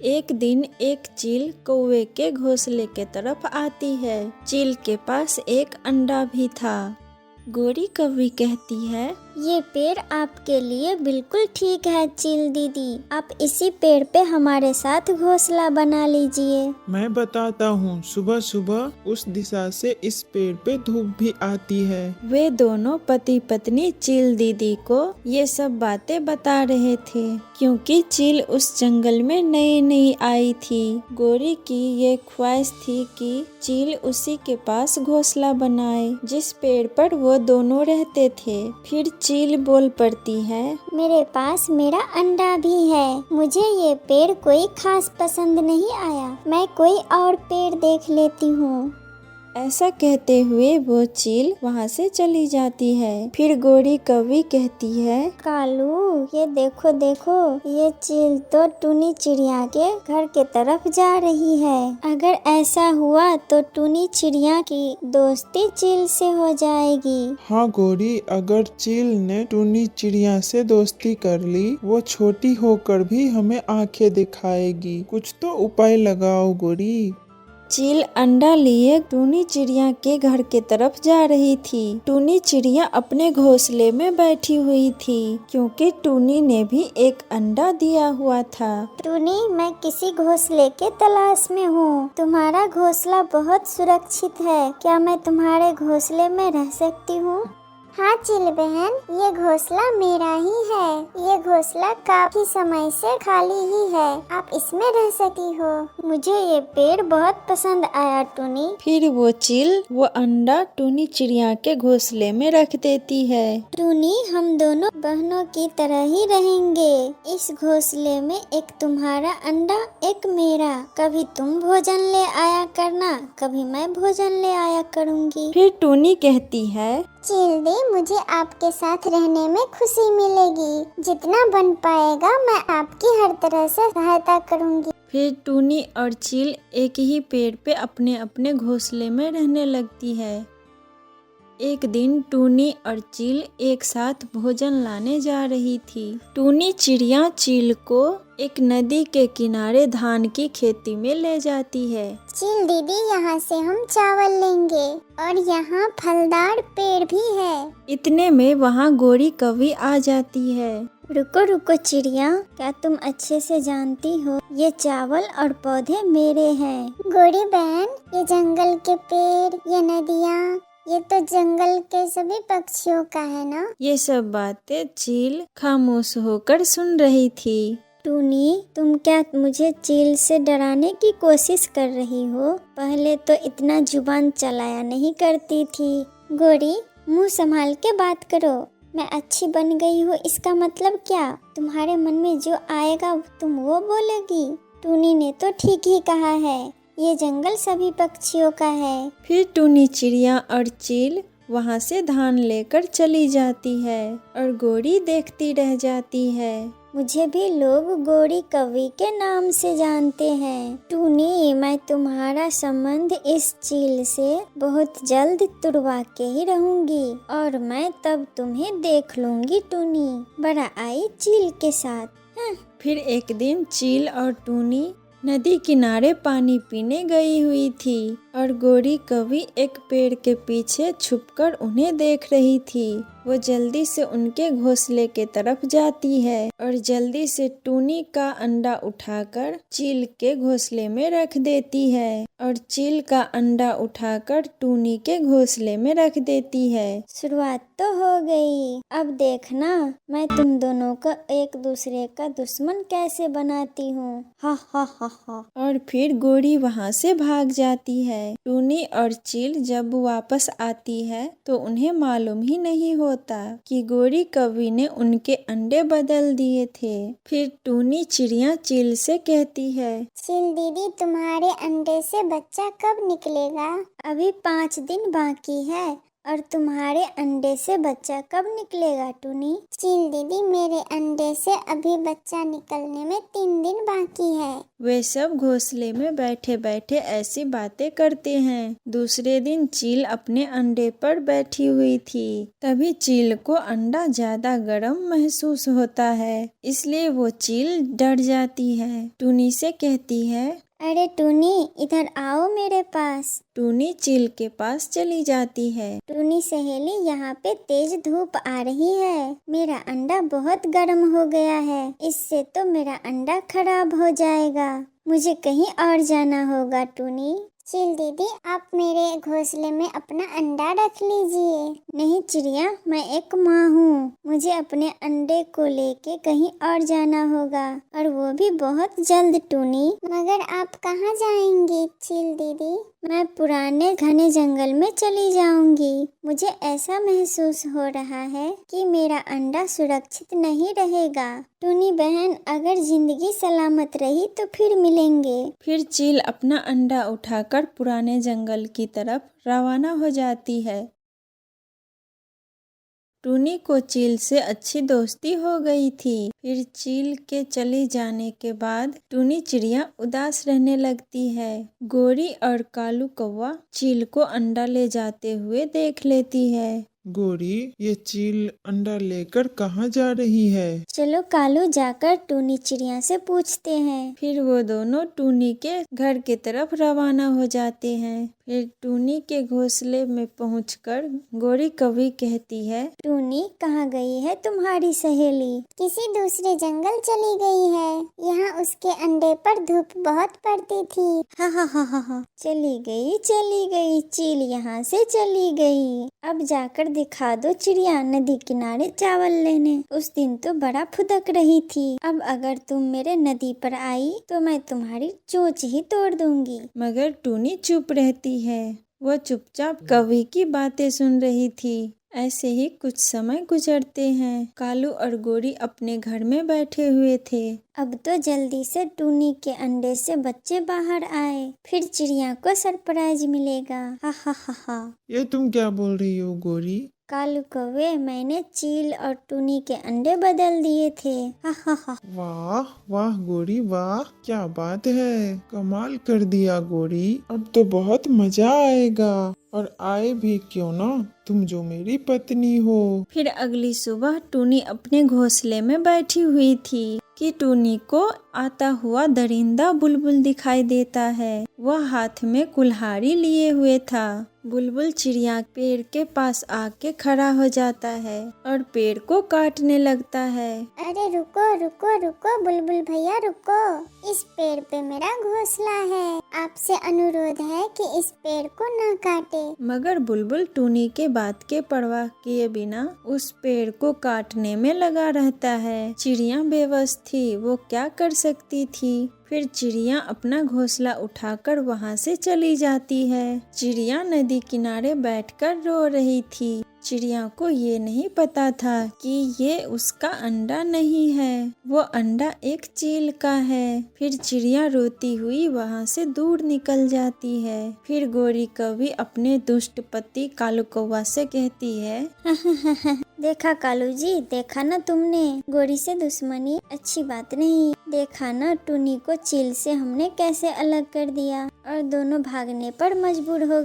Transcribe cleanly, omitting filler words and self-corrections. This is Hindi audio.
एक दिन एक चील कौवे के घोंसले के तरफ आती है। चील के पास एक अंडा भी था। गोरी कौवी कहती है, ये पेड़ आपके लिए बिल्कुल ठीक है चील दीदी। आप इसी पेड़ पे हमारे साथ घोंसला बना लीजिए। मैं बताता हूँ, सुबह सुबह उस दिशा से इस पेड़ पे धूप भी आती है। वे दोनों पति पत्नी चील दीदी को ये सब बातें बता रहे थे, क्योंकि चील उस जंगल में नई नई आई थी। गोरी की ये ख्वाहिश थी कि चील उसी के पास घोंसला बनाए जिस पेड़ पर वो दोनों रहते थे। फिर चील बोल पड़ती है, मेरे पास मेरा अंडा भी है। मुझे ये पेड़ कोई खास पसंद नहीं आया। मैं कोई और पेड़ देख लेती हूँ। ऐसा कहते हुए वो चील वहाँ से चली जाती है। फिर गोरी कौवी कहती है, कालू ये देखो देखो, ये चील तो टूनी चिड़िया के घर के तरफ जा रही है। अगर ऐसा हुआ तो टूनी चिड़िया की दोस्ती चील से हो जाएगी। हाँ गोरी, अगर चील ने टूनी चिड़िया से दोस्ती कर ली, वो छोटी होकर भी हमें आंखें दिखाएगी। कुछ तो उपाय लगाओ गोरी। चील अंडा लिए टूनी चिड़िया के घर के तरफ जा रही थी। टूनी चिड़िया अपने घोंसले में बैठी हुई थी, क्योंकि टूनी ने भी एक अंडा दिया हुआ था। टूनी, मैं किसी घोंसले के तलाश में हूँ। तुम्हारा घोंसला बहुत सुरक्षित है। क्या मैं तुम्हारे घोंसले में रह सकती हूँ? हाँ चील बहन, ये घोंसला मेरा ही है। ये घोंसला काफी समय से खाली ही है। आप इसमें रह सकती हो। मुझे ये पेड़ बहुत पसंद आया टूनी। फिर वो चील वो अंडा टूनी चिड़िया के घोंसले में रख देती है। टूनी, हम दोनों बहनों की तरह ही रहेंगे। इस घोंसले में एक तुम्हारा अंडा, एक मेरा। कभी तुम भोजन ले आया करना, कभी मैं भोजन ले आया करूँगी। फिर टूनी कहती है, चील दी, मुझे आपके साथ रहने में खुशी मिलेगी। जितना बन पाएगा मैं आपकी हर तरह से सहायता करूँगी। फिर टूनी और चील एक ही पेड़ पे अपने अपने घोंसले में रहने लगती है। एक दिन टूनी और चील एक साथ भोजन लाने जा रही थी। टूनी चिड़िया चील को एक नदी के किनारे धान की खेती में ले जाती है। चील दीदी, यहाँ से हम चावल लेंगे और यहाँ फलदार पेड़ भी है। इतने में वहाँ गोरी कौवी आ जाती है। रुको रुको चिड़िया, क्या तुम अच्छे से जानती हो ये चावल और पौधे मेरे हैं? गोरी बहन, ये जंगल के पेड़, ये नदियाँ, ये तो जंगल के सभी पक्षियों का है ना? ये सब बातें चील खामोश होकर सुन रही थी। टूनी, तुम क्या मुझे चील से डराने की कोशिश कर रही हो? पहले तो इतना जुबान चलाया नहीं करती थी। गोरी, मुंह संभाल के बात करो। मैं अच्छी बन गई हूँ इसका मतलब क्या? तुम्हारे मन में जो आएगा तुम वो बोलेगी। टूनी ने तो ठीक ही कहा है, ये जंगल सभी पक्षियों का है। फिर टूनी चिड़िया और चील वहाँ से धान लेकर चली जाती है और गोरी देखती रह जाती है। मुझे भी लोग गोरी कौवी के नाम से जानते हैं। टूनी, मैं तुम्हारा संबंध इस चील से बहुत जल्द तुड़वा के ही रहूंगी और मैं तब तुम्हें देख लूंगी। टूनी बड़ा आई चील के साथ। फिर एक दिन चील और टूनी नदी किनारे पानी पीने गई हुई थी और गोरी कौवी एक पेड़ के पीछे छुपकर उन्हें देख रही थी। वो जल्दी से उनके घोंसले के तरफ जाती है और जल्दी से टूनी का अंडा उठाकर चील के घोंसले में रख देती है और चील का अंडा उठाकर टूनी के घोंसले में रख देती है। शुरुआत तो हो गई। अब देखना मैं तुम दोनों को एक दूसरे का दुश्मन कैसे बनाती हूँ। हा हा हा हा। और फिर गोरी वहाँ से भाग जाती है। टूनी और चील जब वापस आती है तो उन्हें मालूम ही नहीं होता कि गोरी कौवी ने उनके अंडे बदल दिए थे। फिर टूनी चिड़िया चील से कहती है, चील दीदी, तुम्हारे अंडे से बच्चा कब निकलेगा? अभी 5 दिन बाकी है। और तुम्हारे अंडे से बच्चा कब निकलेगा टूनी? चील दीदी, मेरे अंडे से अभी बच्चा निकलने में 3 दिन बाकी है। वे सब घोंसले में बैठे बैठे ऐसी बातें करते हैं। दूसरे दिन चील अपने अंडे पर बैठी हुई थी। तभी चील को अंडा ज्यादा गर्म महसूस होता है, इसलिए वो चील डर जाती है। टूनी से कहती है, अरे टूनी, इधर आओ मेरे पास। टूनी चील के पास चली जाती है। टूनी सहेली, यहाँ पे तेज धूप आ रही है। मेरा अंडा बहुत गर्म हो गया है, इससे तो मेरा अंडा खराब हो जाएगा। मुझे कहीं और जाना होगा टूनी। चील दीदी, आप मेरे घोंसले में अपना अंडा रख लीजिए। नहीं चिड़िया, मैं एक माँ हूँ, मुझे अपने अंडे को लेके कहीं और जाना होगा, और वो भी बहुत जल्द टूनी। मगर आप कहाँ जाएंगी चील दीदी? मैं पुराने घने जंगल में चली जाऊंगी। मुझे ऐसा महसूस हो रहा है कि मेरा अंडा सुरक्षित नहीं रहेगा। टूनी बहन, अगर जिंदगी सलामत रही तो फिर मिलेंगे। फिर चील अपना अंडा उठाकर पुराने जंगल की तरफ रवाना हो जाती है। टूनी को चील से अच्छी दोस्ती हो गई थी। फिर चील के चले जाने के बाद टूनी चिड़िया उदास रहने लगती है। गोरी और कालू कौवा चील को अंडा ले जाते हुए देख लेती है। गोरी, ये चील अंडा लेकर कहाँ जा रही है? चलो कालू, जाकर टूनी चिड़िया से पूछते हैं। फिर वो दोनों टूनी के घर की तरफ रवाना हो जाते हैं। फिर टूनी के घोंसले में पहुंचकर गोरी कौवी कहती है, टूनी, कहाँ गई है तुम्हारी सहेली? किसी दूसरे जंगल चली गई है। यहाँ उसके अंडे पर धूप बहुत पड़ती थी। हा हा हा हा हा। चली गई चील यहाँ से चली गई। अब जाकर दिखा दो चिड़िया नदी किनारे चावल लेने। उस दिन तो बड़ा फुदक रही थी। अब अगर तुम मेरे नदी पर आई तो मैं तुम्हारी चोंच ही तोड़ दूंगी। मगर टूनी चुप रहती है। वो चुपचाप कौवी की बातें सुन रही थी। ऐसे ही कुछ समय गुजरते हैं। कालू और गोरी अपने घर में बैठे हुए थे। अब तो जल्दी से टूनी के अंडे से बच्चे बाहर आए, फिर चिड़िया को सरप्राइज मिलेगा। हा हा हा हा। ये तुम क्या बोल रही हो गोरी? कालू कौवे, मैंने चील और टूनी के अंडे बदल दिए थे। हा हा हा। वाह वाह गोरी, वाह, क्या बात है, कमाल कर दिया गोरी। अब तो बहुत मजा आएगा, और आए भी क्यों ना, तुम जो मेरी पत्नी हो। फिर अगली सुबह टूनी अपने घोंसले में बैठी हुई थी कि टूनी को आता हुआ दरिंदा बुलबुल दिखाई देता है। वह हाथ में कुल्हाड़ी लिए हुए था। बुलबुल चिड़िया पेड़ के पास आके खड़ा हो जाता है और पेड़ को काटने लगता है। अरे रुको रुको रुको बुलबुल भैया, रुको। इस पेड़ पे मेरा घोंसला है, आपसे अनुरोध है कि इस पेड़ को न काटे। मगर बुलबुल टूनी के बात के परवाह किए बिना उस पेड़ को काटने में लगा रहता है। चिड़िया बेबस थी, वो क्या कर सकती थी। फिर चिड़िया अपना घोंसला उठाकर वहाँ से चली जाती है। चिड़िया नदी किनारे बैठकर रो रही थी। चिड़िया को ये नहीं पता था कि ये उसका अंडा नहीं है, वो अंडा एक चील का है। फिर चिड़िया रोती हुई वहाँ से दूर निकल जाती है। फिर गोरी कौवी अपने दुष्ट पति कालू कौवा से कहती है, देखा कालू जी, देखा ना तुमने, गोरी से दुश्मनी अच्छी बात नहीं। देखा ना टूनी को चील से हमने कैसे अलग कर दिया और दोनों भागने पर मजबूर हो